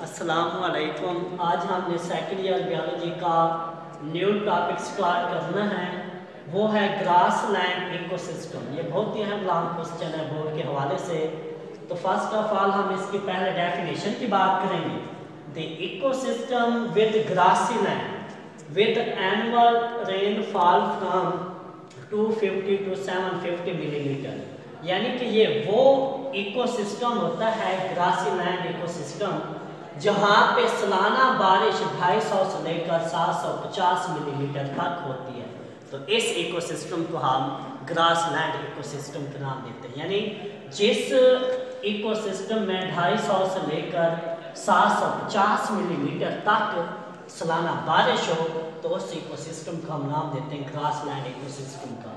अस्सलामुअलैकुम। आज हमने सेकंड ईयर बायोलॉजी का न्यू टॉपिक स्टार्ट करना है, वो है ग्रास लैंड इकोसिस्टम। ये बहुत ही अहम लॉन्ग क्वेश्चन है बोर्ड के हवाले से। तो फर्स्ट ऑफ ऑल हम इसकी पहले डेफिनेशन की बात करेंगे। The ecosystem with grassy land with annual rainfall from 250 to 750 millimetre, यानी कि ये वो इकोसिस्टम होता है ग्रासी लैंड इकोसिस्टम जहाँ पे सालाना बारिश 250 से लेकर 750 मिलीमीटर तक होती है। तो इस इकोसिस्टम को हम ग्रास लैंड इकोसिस्टम का नाम देते हैं। यानी जिस इकोसिस्टम में 250 से लेकर 750 मिलीमीटर तक सालाना बारिश हो, तो उस इकोसिस्टम को हम नाम देते हैं ग्रास लैंड इकोसिस्टम का।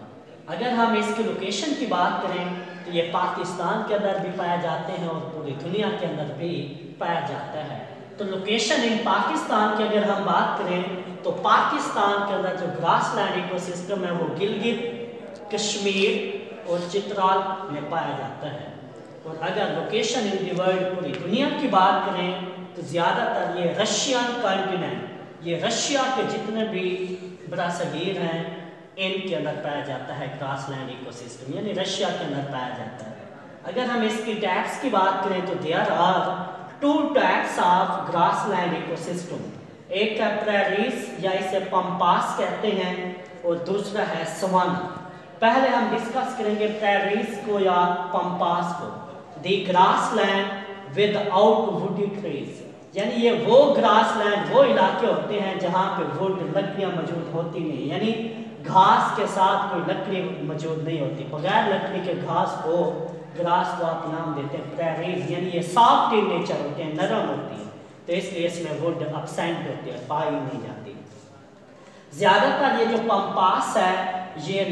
अगर हम इसकी लोकेशन की बात करें तो ये पाकिस्तान के अंदर भी पाए जाते हैं और पूरी दुनिया के अंदर भी पाया जाता है। तो लोकेशन इन पाकिस्तान की अगर हम बात करें तो पाकिस्तान के अंदर जो ग्रास लैंड इकोसिस्टम है वो गिलगित, कश्मीर और चित्राल में पाया जाता है। और अगर लोकेशन इन दी वर्ल्ड पूरी दुनिया की बात करें तो ज़्यादातर ये रशियन कॉन्टिनेंट, ये रशिया के जितने भी बरासगीर हैं इनके अंदर पाया जाता है ग्रास लैंड इकोसिस्टम, यानी रशिया के अंदर पाया जाता है। अगर हम इसकी टाइप्स की बात करें तो there are 2 types of grass land ecosystem. एक है प्रेरीज या इसे पम्पास कहते हैं और दूसरा है सवाना। पहले हम डिस्कस करेंगे प्रेरीज को या पम्पास को। The grass land without woody trees, यानी ये वो ग्रास लैंड, वो इलाके होते हैं जहाँ पे वुड लकड़ियाँ मौजूद होती नहीं, यानी घास के साथ कोई लकड़ी मौजूद नहीं होती। बगैर लकड़ी के घास को, ग्रास को आप नाम देते हैं प्रेरीज, यानी ये सॉफ्ट इन नेचर होते हैं, नरम होती है, तो इसलिए इसमें वुड अब्सेंट होती है, पाई नहीं जाती। ज्यादातर ये जो पम्पास है ये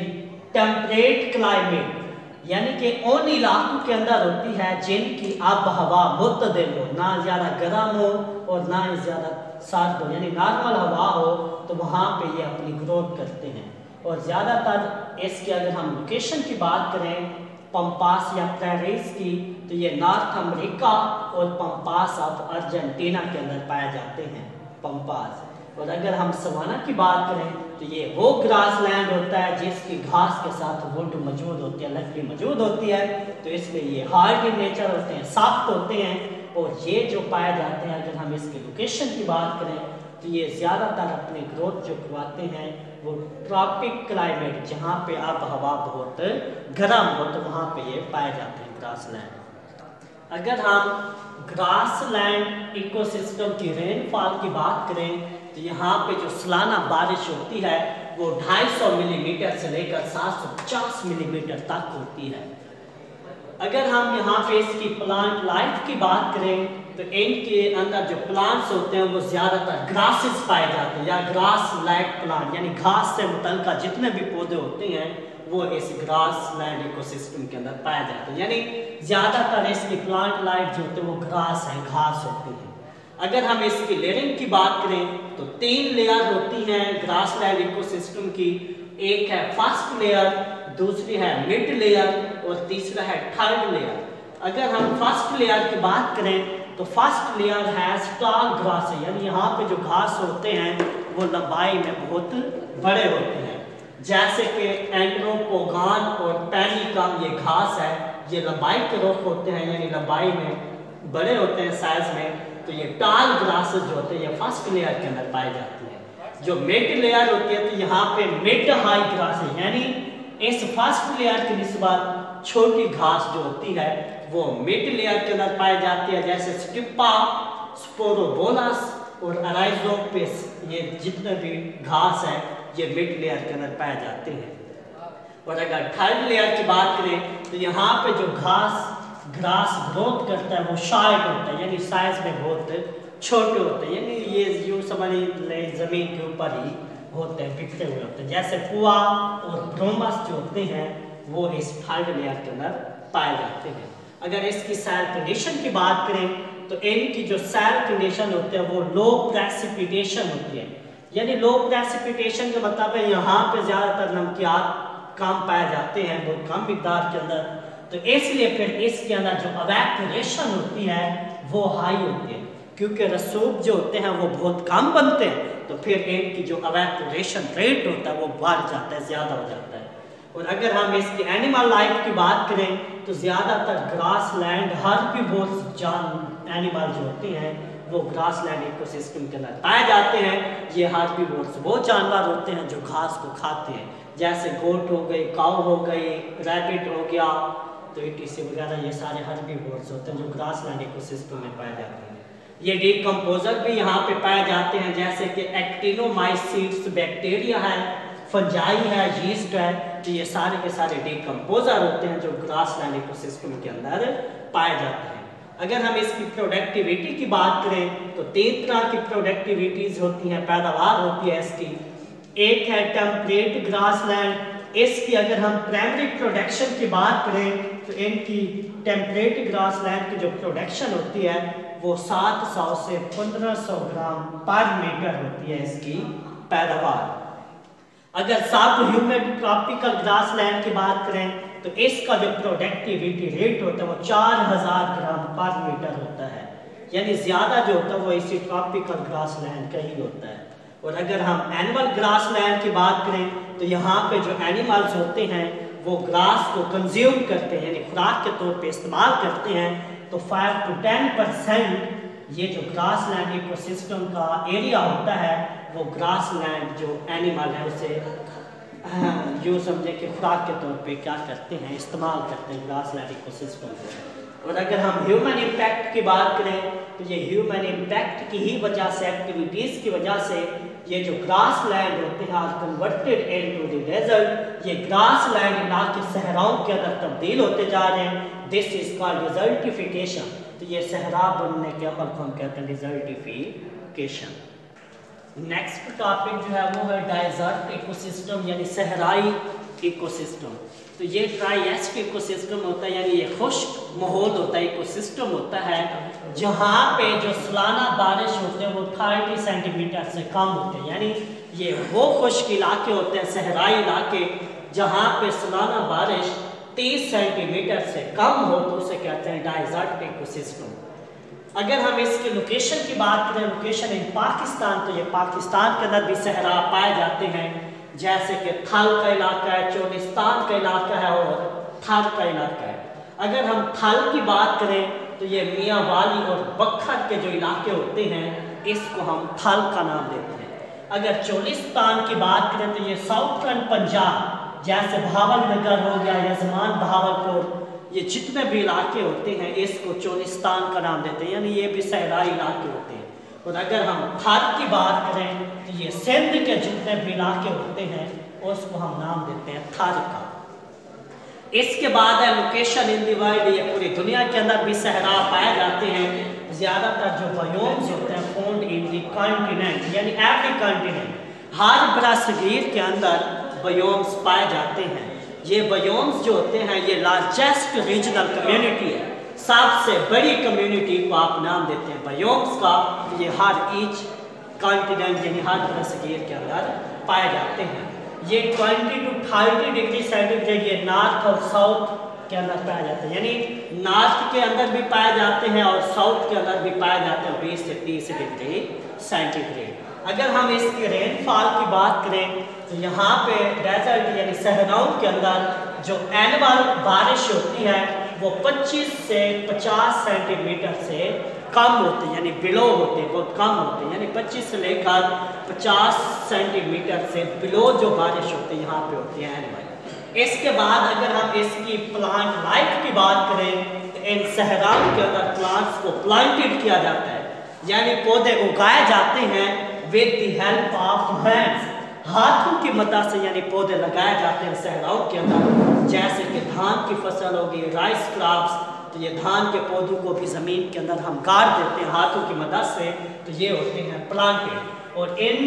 टेम्परेट क्लाइमेट, यानी कि उन इलाकों के अंदर होती है जिनकी आब हवा मुतदिल हो, ना ज़्यादा गर्म हो और ना ही ज़्यादा सर्द हो, यानी नॉर्मल हवा हो, तो वहाँ पे ये अपनी ग्रोथ करते हैं। और ज़्यादातर इसकी अगर हम लोकेशन की बात करें पम्पास या प्रेरीज की, तो ये नॉर्थ अमेरिका और पम्पास ऑफ अर्जेंटीना के अंदर पाए जाते हैं पम्पास। और अगर हम सवाना की बात करें तो ये वो ग्रास लैंड होता है जिसकी घास के साथ वुड मौजूद होती है, लकड़ी मौजूद होती है, तो इसलिए ये हार्ड इन नेचर होते हैं, सॉफ्ट होते हैं। और ये जो पाए जाते हैं, अगर हम इसकी लोकेशन की बात करें तो ये ज़्यादातर अपनी ग्रोथ जो करवाते हैं वो ट्रॉपिक क्लाइमेट, जहाँ पे आब हवा बहुत गर्म हो, तो वहाँ पे ये पाए जाते हैं ग्रास लैंड। अगर हम ग्रास लैंड इकोसिस्टम की रेनफॉल की बात करें तो यहाँ पे जो सालाना बारिश होती है वो 250 मिलीमीटर से लेकर 750 मिलीमीटर तक होती है। अगर हम यहाँ पे इसकी प्लांट लाइफ की बात करें तो इनके अंदर जो प्लांट्स होते हैं वो ज़्यादातर ग्रासेस पाए जाते हैं या ग्रास लाइक प्लांट, यानी घास से मुतल्लिका जितने भी पौधे होते हैं वो इस ग्रास लैंड इकोसिस्टम के अंदर पाए जाते हैं, यानी ज़्यादातर इसकी प्लांट लाइफ जो होती है वो ग्रास है, घास होती है। अगर हम इसकी लेयरिंग की बात करें तो 3 लेयर होती हैं ग्रास लैंड इकोसिस्टम की। एक है फर्स्ट लेयर, दूसरी है मिड लेयर और तीसरा है थर्ड लेयर। अगर हम फर्स्ट लेयर की बात करें तो फर्स्ट लेयर है टॉल ग्रास, यानी यहाँ पे जो घास होते हैं वो लंबाई में बहुत बड़े होते हैं, जैसे कि एंड्रोपोगान और पेनिकम, ये घास है, ये लंबाई के रुख होते हैं, यानी लंबाई में बड़े होते हैं साइज में। तो ये टॉल ग्रासेस जो होते हैं ये फर्स्ट लेयर के अंदर पाई जाती है। जो मिड लेयर होती है तो यहाँ पे मिड हाई ग्रास है, यानी इस फर्स्ट लेयर की निस्बत छोटी घास जो होती है वो मिड लेयर के अंदर पाई जाती है, जैसे स्टिप्पा, स्पोरोबोलस और अराइजोपिस, ये जितने भी घास है ये मिड लेयर के अंदर पाए जाते हैं। और अगर थर्ड लेयर की बात करें तो यहाँ पे जो ग्रास ग्रोथ करता है वो शॉर्ट होता है, यानी साइज में बहुत छोटे होते हैं, यानी ये यूँ समझ लें ज़मीन के ऊपर ही होते हैं, बिखरे हुए होते हैं। जैसे पुआ और ब्रोमस जो होते हैं वो इस थर्ड लेयर के अंदर पाए जाते हैं। अगर इसकी सैल कंडीशन की बात करें तो इनकी जो सैल कंडीशन होते हैं वो लो प्रेसिपिटेशन होती है, यानी लो प्रेसिपिटेशन का मतलब है यहाँ पे ज़्यादातर नमकियात कम पाए जाते हैं, बहुत कम मिकदार के अंदर, तो इसलिए फिर इसके अंदर जो एवेपोरेशन होती है वो हाई होती है। क्योंकि रसूब जो होते हैं वो बहुत कम बनते हैं, तो फिर इनकी जो एवेपोरेशन रेट होता है वो बढ़ जाता है, ज़्यादा हो जाता है। और अगर हम इसकी एनिमल लाइफ की बात करें तो ज़्यादातर ग्रास लैंड हर्बीवोर्स एनिमल जो होते हैं वो ग्रास लैंड इकोसिस्टम के अंदर पाए जाते हैं। ये हर्बीवोर्स वो जानवर होते हैं जो घास को खाते हैं, जैसे गोट हो गई, काऊ हो गई, रैबिट हो गया, तो ईटीसी वगैरह ये सारे हर्बीवोर्स होते हैं जो ग्रास लैंड इकोसिस्टम में पाए जाते हैं। ये डिकम्पोजर भी यहाँ पे पाए जाते हैं, जैसे कि एक्टिनोमाइसीट्स बैक्टीरिया है, फंजाई है, यीस्ट है, तो ये सारे के सारे डिकम्पोजर होते हैं जो ग्रास लैंड इकोसिस्टम के अंदर पाए जाते हैं। अगर हम इसकी प्रोडक्टिविटी की बात करें तो 3 तरह की प्रोडक्टिविटीज होती हैं, पैदावार होती है इसकी। एक है टेम्परेट ग्रास लैंड। इसकी अगर हम प्राइमरी प्रोडक्शन की बात करें तो इनकी टेम्परेट ग्रास लैंड की जो प्रोडक्शन होती है वो 700 से 1500 ग्राम पर मीटर होती है इसकी पैदावार। अगर सब ह्यूमिड ट्रॉपिकल ग्रास लैंड की बात करें तो इसका जो प्रोडक्टिविटी रेट होता है वो 4000 ग्राम पर मीटर होता है, यानी ज़्यादा जो होता है वो इसी ट्रॉपिकल ग्रास लैंड का ही होता है। और अगर हम एनिमल ग्रास लैंड की बात करें तो यहाँ पे जो एनिमल्स होते हैं वो ग्रास को कंज्यूम करते हैं, यानी खुराक के तौर पे इस्तेमाल करते हैं, तो 5 to 10% ये जो ग्रास लैंड इकोसिस्टम का एरिया होता है वो ग्रास लैंड जो एनिमल है उसे यूँ समझे कि खुराक के तौर पे क्या करते हैं, इस्तेमाल करते हैं ग्रास लैंड इकोसिस्टम को। और अगर हम ह्यूमन इम्पैक्ट की बात करें तो ये ह्यूमन इम्पैक्ट की ही वजह से, एक्टिविटीज़ की वजह से ये जो ग्रास लैंड होते हैं are converted into the desert. ये ग्रास लैंड इलाके सहराओं के अंदर तब्दील होते जा रहे हैं। This is called desertification. तो ये सहरा बनने के अमल को हम कहते हैं डिजर्टिफिकेशन। नेक्स्ट टॉपिक जो है वो है डेजर्ट इकोसिस्टम, यानी सहराई इकोसिस्टम। तो ये ट्राइएस्ट इकोसिस्टम होता है, यानी ये खुश्क माहौल होता है, इकोसिस्टम होता है जहाँ पे जो सालाना बारिश होते हैं वो 30 सेंटीमीटर से कम होते हैं, यानी ये वो खुश्क इलाके होते हैं, सहराई इलाके जहाँ पे सालाना बारिश 30 सेंटीमीटर से कम हो, तो उसे कहते हैं डेजर्ट इकोसिस्टम। अगर हम इसकी लोकेशन की बात करें, लोकेशन इन पाकिस्तान, तो ये पाकिस्तान के अंदर भी सहरा पाए जाते हैं, जैसे कि थल का इलाका है, चोलिस्तान का इलाका है और थल का इलाका है। अगर हम थल की बात करें तो ये मियाँ वाली और बखर के जो इलाके होते हैं इसको हम थल का नाम देते हैं। अगर चोलिस्तान की बात करें तो ये साउथर्न पंजाब, जैसे भावलनगर हो गया, यजमान, बहावलपुर, ये जितने भी इलाके होते हैं इसको चोलिस्तान का नाम देते हैं, यानी ये भी सहराई इलाके होते हैं। और अगर हम थर की बात करें तो ये सिंध के जितने भी इलाके होते हैं उसको हम नाम देते हैं थर का। इसके बाद है लोकेशन इन द वर्ल्ड। ये पूरी दुनिया के अंदर भी सहरा पाए जाते हैं। ज़्यादातर जो बायोम्स होते हैं फाउंड इन द कॉन्टिनेंट, यानी एवरी कॉन्टिनेंट, हर बरासगीर के अंदर बायोम्स पाए जाते हैं। ये बायोम्स जो होते हैं ये लार्जेस्ट रीजनल कम्युनिटी है, सबसे बड़ी कम्युनिटी को आप नाम देते हैं बायोम्स का। ये हर ईच कॉन्टिनेंट यानी हर बरासगीर के अंदर पाए जाते हैं। ये 20 to 30 डिग्री सेंटीग्रेड ये नॉर्थ और साउथ के अंदर पाए जाते हैं, यानी नॉर्थ के अंदर भी पाए जाते हैं और साउथ के अंदर भी पाए जाते हैं 20 से 30 डिग्री सेंटीग्रेड। अगर हम इसकी रेनफॉल की बात करें तो यहाँ पे डेजर्ट यानी सहराओं के अंदर जो एनुअल बारिश होती है वो 25 से 50 सेंटीमीटर से कम होते हैं, यानी बिलो होते हैं, बहुत कम होते हैं, यानी 25 से लेकर 50 सेंटीमीटर से बिलो जो बारिश होती है यहाँ पे होती है एनुअल। इसके बाद अगर हम इसकी प्लांट लाइफ की बात करें तो इन सहराओं के अंदर प्लांट्स को प्लांटेड किया जाता है, यानी पौधे उगाए जाते हैं with the help of hands, हाथों की मदद से, यानी पौधे लगाए जाते हैं सहराओं के अंदर। जैसे कि धान की फसल होगी, राइस क्रॉप्स, तो ये धान के पौधों को भी ज़मीन के अंदर हम गाड़ देते हैं हाथों की मदद से, तो ये होते हैं प्लांटेड। और इन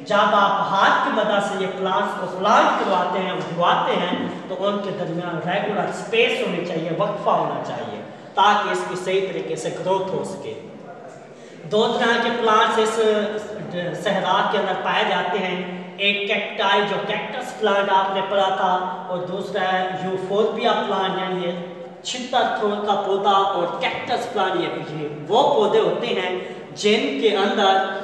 जब आप हाथ की मदद से ये प्लांट्स को प्लांट करवाते हैं, उगवाते हैं, तो उनके दरमियान रेगुलर स्पेस होनी चाहिए, वक्फा होना चाहिए, ताकि इसकी सही तरीके से ग्रोथ हो सके। 2 तरह के प्लांट्स इस सहरा के अंदर पाए जाते हैं, एक कैक्टाई जो कैक्टस प्लांट आपने पढ़ा था, और दूसरा है यूफोर्बिया प्लांट, यानी ये छितर का पौधा, और कैक्टस प्लांट ये वो पौधे होते हैं जिनके अंदर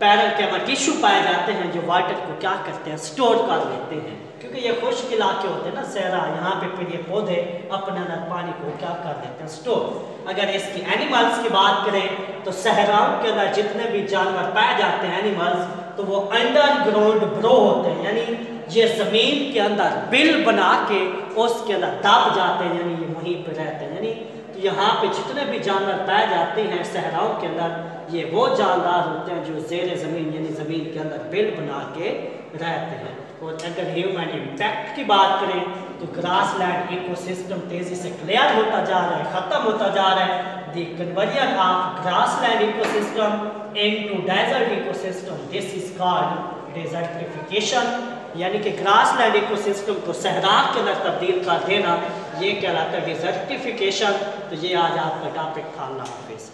पैरेन्काइमा टिश्यू पाए जाते हैं जो वाटर को क्या करते हैं, स्टोर कर लेते हैं। क्योंकि ये खुश्क इलाके होते हैं ना, सहरा, यहाँ पे फिर ये पौधे अपने अंदर पानी को क्या कर लेते हैं, स्टोर। अगर इसकी एनिमल्स की बात करें तो सहराओं के अंदर जितने भी जानवर पाए जाते हैं एनिमल्स, तो वो अंडरग्राउंड ब्रो होते हैं, यानी ये जमीन के अंदर बिल बना के उसके अंदर दब जाते हैं, यानी ये वहीं पर रहते हैं। यानी तो यहाँ पे जितने भी जानवर पाए जाते हैं सहराओं के अंदर, ये वो जानदार होते हैं जो ज़ेरे ज़मीन यानी ज़मीन के अंदर बिल बना के रहते हैं। और अगर ह्यूमन इम्पैक्ट की बात करें तो ग्रासलैंड इकोसिस्टम तेज़ी से क्लियर होता जा रहा है, ख़त्म होता जा रहा है। The conversion of grassland ecosystem into desert ecosystem, this is called desertification, यानी कि ग्रासलैंड इकोसिस्टम को सहरा के अंदर तब्दील कर देना, ये कहलाता है डेजर्टिफिकेशन। तो ये आज आपका टॉपिक था। अल्लाह हाफिज़।